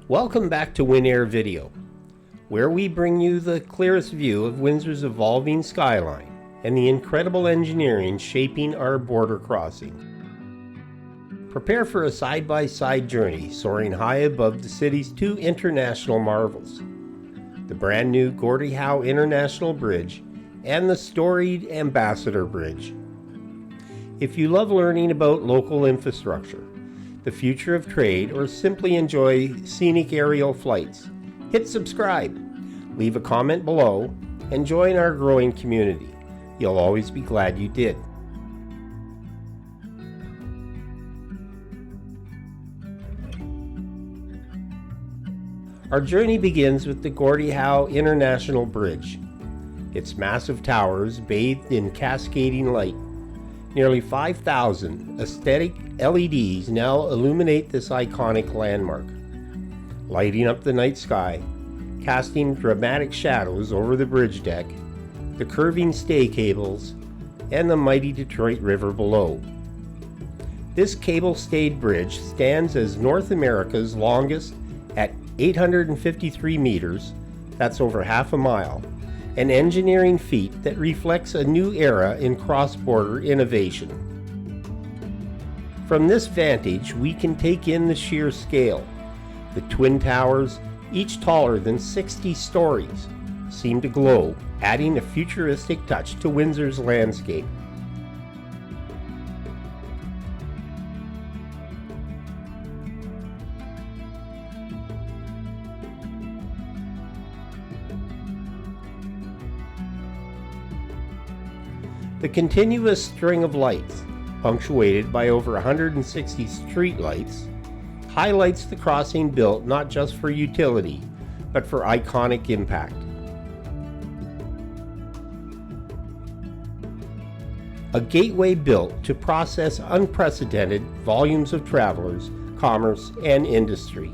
Welcome back to WinAirvideo, where we bring you the clearest view of Windsor's evolving skyline and the incredible engineering shaping our border crossing. Prepare for a side-by-side journey soaring high above the city's two international marvels, the brand new Gordie Howe International Bridge and the storied Ambassador Bridge. If you love learning about local infrastructure, the future of trade, or simply enjoy scenic aerial flights, hit subscribe, leave a comment below, and join our growing community. You'll always be glad you did. Our journey begins with the Gordie Howe International Bridge. Its massive towers bathed in cascading light. Nearly 5,000 aesthetic LEDs now illuminate this iconic landmark, lighting up the night sky, casting dramatic shadows over the bridge deck, the curving stay cables, and the mighty Detroit River below. This cable-stayed bridge stands as North America's longest at 853 meters, that's over half a mile, an engineering feat that reflects a new era in cross-border innovation. From this vantage, we can take in the sheer scale. The twin towers, each taller than 60 stories, seem to glow, adding a futuristic touch to Windsor's landscape. The continuous string of lights, punctuated by over 160 street lights, highlights the crossing built not just for utility, but for iconic impact. A gateway built to process unprecedented volumes of travelers, commerce, and industry.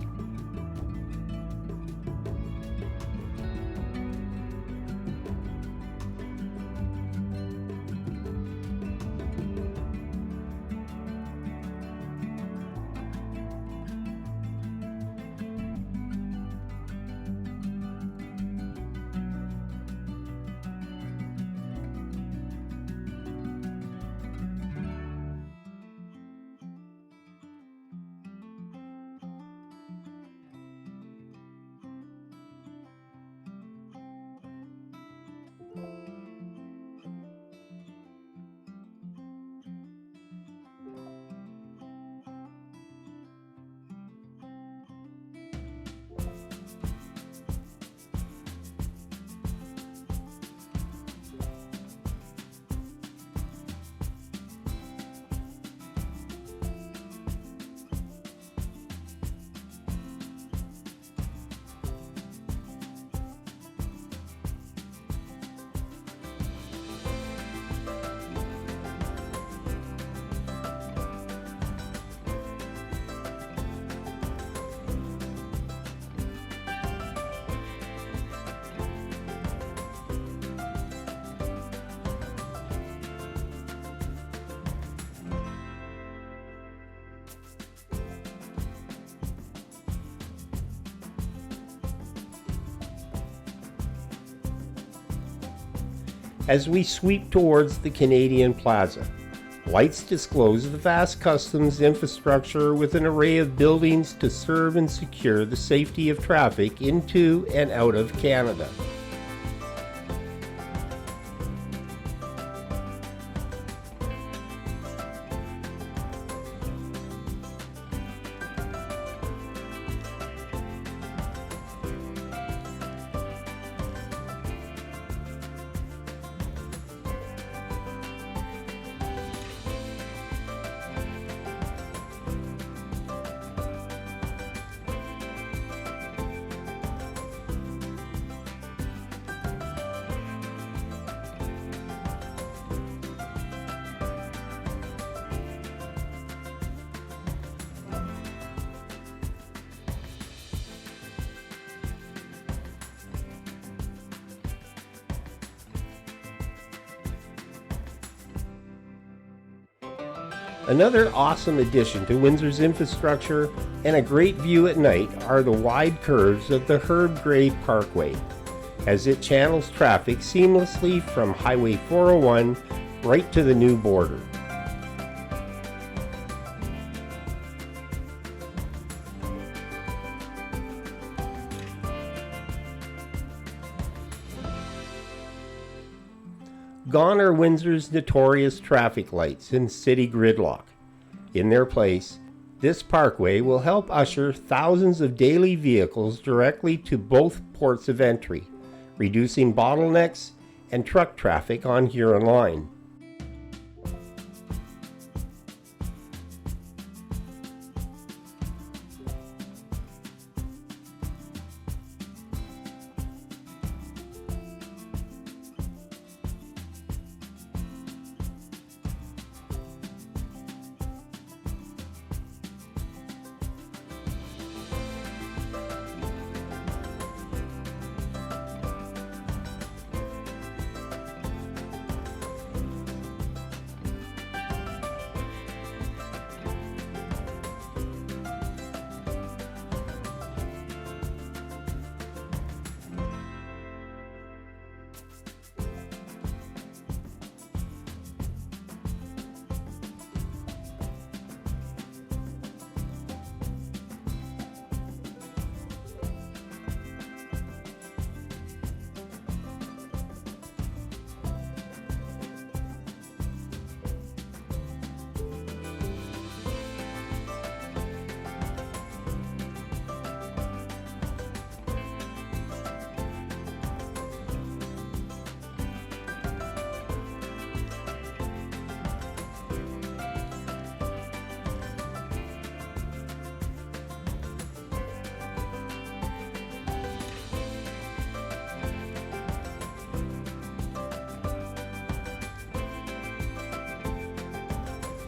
As we sweep towards the Canadian Plaza, lights disclose the vast customs infrastructure with an array of buildings to serve and secure the safety of traffic into and out of Canada. Another awesome addition to Windsor's infrastructure and a great view at night are the wide curves of the Gray Parkway, as it channels traffic seamlessly from Highway 401 right to the new border. Gone are Windsor's notorious traffic lights and city gridlock. In their place, this parkway will help usher thousands of daily vehicles directly to both ports of entry, reducing bottlenecks and truck traffic on Huron Line.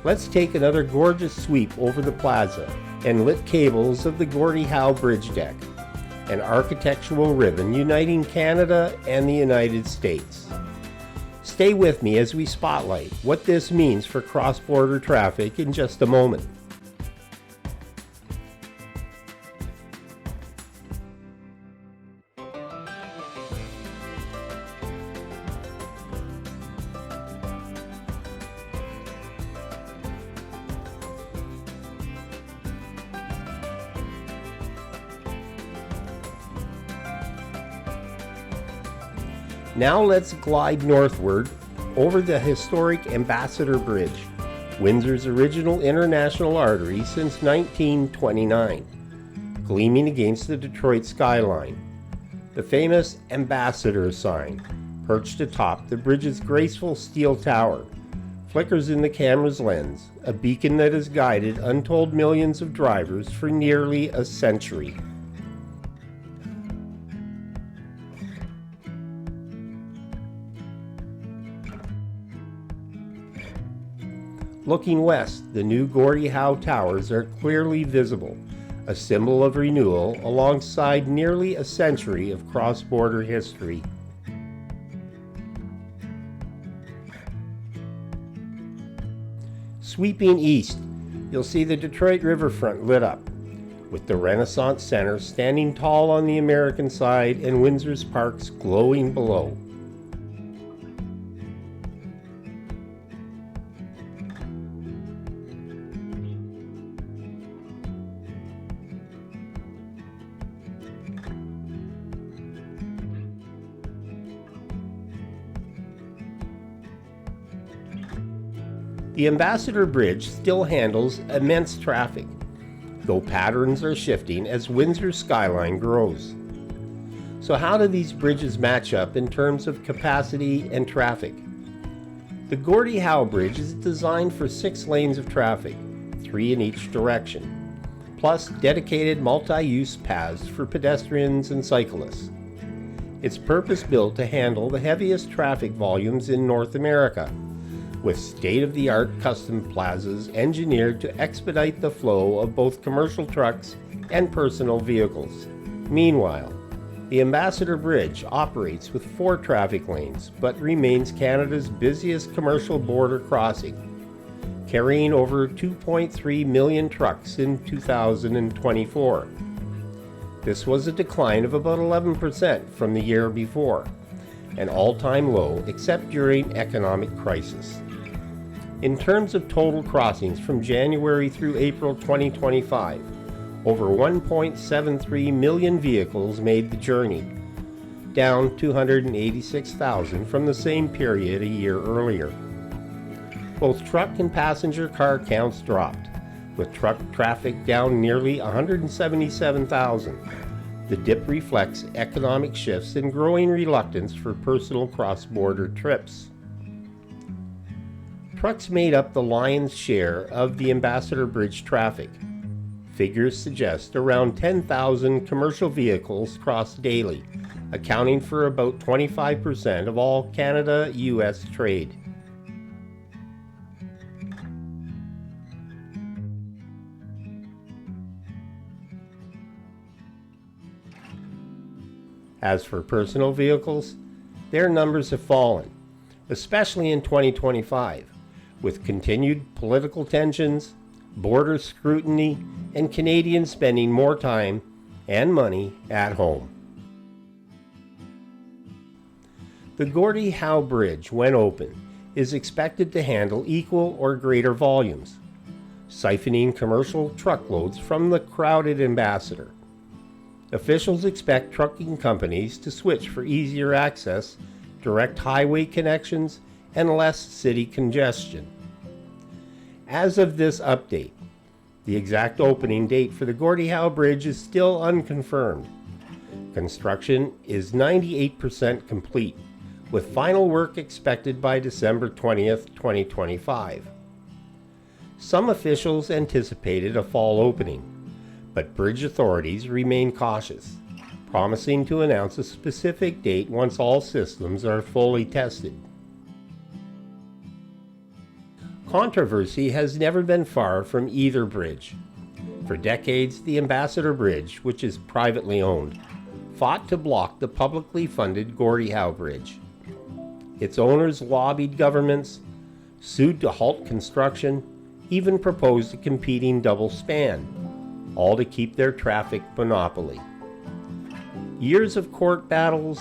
Let's take another gorgeous sweep over the plaza and lit cables of the Gordie Howe Bridge deck, an architectural ribbon uniting Canada and the United States. Stay with me as we spotlight what this means for cross-border traffic in just a moment. Now let's glide northward over the historic Ambassador Bridge, Windsor's original international artery since 1929, gleaming against the Detroit skyline. The famous Ambassador sign, perched atop the bridge's graceful steel tower, flickers in the camera's lens, a beacon that has guided untold millions of drivers for nearly a century. Looking west, the new Gordie Howe Towers are clearly visible, a symbol of renewal alongside nearly a century of cross-border history. Sweeping east, you'll see the Detroit riverfront lit up, with the Renaissance Center standing tall on the American side and Windsor's parks glowing below. The Ambassador Bridge still handles immense traffic, though patterns are shifting as Windsor's skyline grows. So how do these bridges match up in terms of capacity and traffic? The Gordie Howe Bridge is designed for 6 lanes of traffic, 3 in each direction, plus dedicated multi-use paths for pedestrians and cyclists. It's purpose-built to handle the heaviest traffic volumes in North America, with state-of-the-art custom plazas engineered to expedite the flow of both commercial trucks and personal vehicles. Meanwhile, the Ambassador Bridge operates with 4 traffic lanes, but remains Canada's busiest commercial border crossing, carrying over 2.3 million trucks in 2024. This was a decline of about 11% from the year before, an all-time low except during economic crisis. In terms of total crossings from January through April 2025, over 1.73 million vehicles made the journey, down 286,000 from the same period a year earlier. Both truck and passenger car counts dropped, with truck traffic down nearly 177,000. The dip reflects economic shifts and growing reluctance for personal cross-border trips. Trucks made up the lion's share of the Ambassador Bridge traffic. Figures suggest around 10,000 commercial vehicles cross daily, accounting for about 25% of all Canada-US trade. As for personal vehicles, their numbers have fallen, especially in 2025, with continued political tensions, border scrutiny, and Canadians spending more time and money at home. The Gordie Howe Bridge, when open, is expected to handle equal or greater volumes, siphoning commercial truckloads from the crowded Ambassador. Officials expect trucking companies to switch for easier access, direct highway connections, and less city congestion. As of this update, the exact opening date for the Gordie Howe Bridge is still unconfirmed. Construction is 98% complete, with final work expected by December 20th, 2025. Some officials anticipated a fall opening, but bridge authorities remain cautious, promising to announce a specific date once all systems are fully tested. Controversy has never been far from either bridge. For decades, the Ambassador Bridge, which is privately owned, fought to block the publicly funded Gordie Howe Bridge. Its owners lobbied governments, sued to halt construction, even proposed a competing double span, all to keep their traffic monopoly. Years of court battles,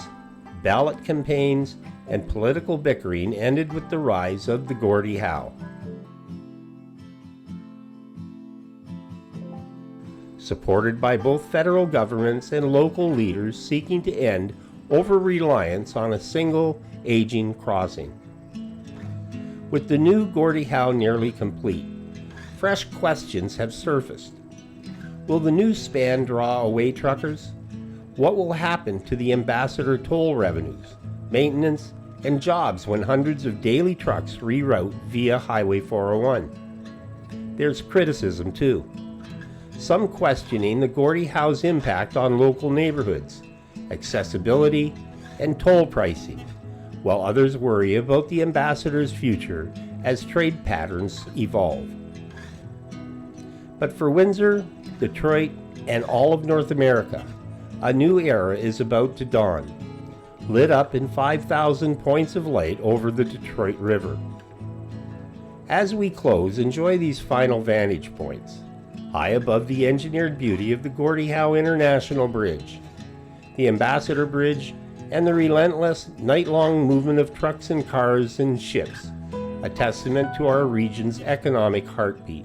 ballot campaigns, and political bickering ended with the rise of the Gordie Howe. Supported by both federal governments and local leaders seeking to end over-reliance on a single, aging crossing. With the new Gordie Howe nearly complete, fresh questions have surfaced. Will the new span draw away truckers? What will happen to the Ambassador toll revenues, maintenance, and jobs when hundreds of daily trucks reroute via Highway 401? There's criticism too. Some questioning the Gordie Howe's impact on local neighborhoods, accessibility, and toll pricing, while others worry about the Ambassador's future as trade patterns evolve. But for Windsor, Detroit, and all of North America, a new era is about to dawn, lit up in 5,000 points of light over the Detroit River. As we close, enjoy these final vantage points, high above the engineered beauty of the Gordie Howe International Bridge, the Ambassador Bridge, and the relentless, night-long movement of trucks and cars and ships, a testament to our region's economic heartbeat.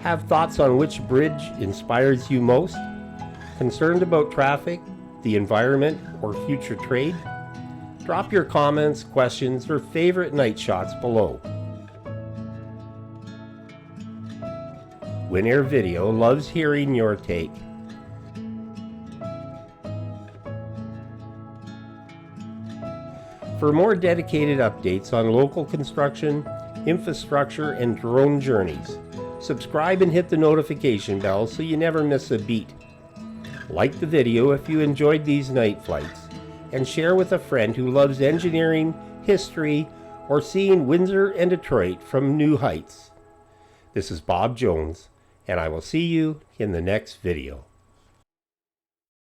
Have thoughts on which bridge inspires you most? Concerned about traffic, the environment, or future trade? Drop your comments, questions, or favorite night shots below. WinAirvideo loves hearing your take. For more dedicated updates on local construction, infrastructure, and drone journeys, subscribe and hit the notification bell so you never miss a beat. Like the video if you enjoyed these night flights, and share with a friend who loves engineering, history, or seeing Windsor and Detroit from new heights. This is Bob Jones, and I will see you in the next video.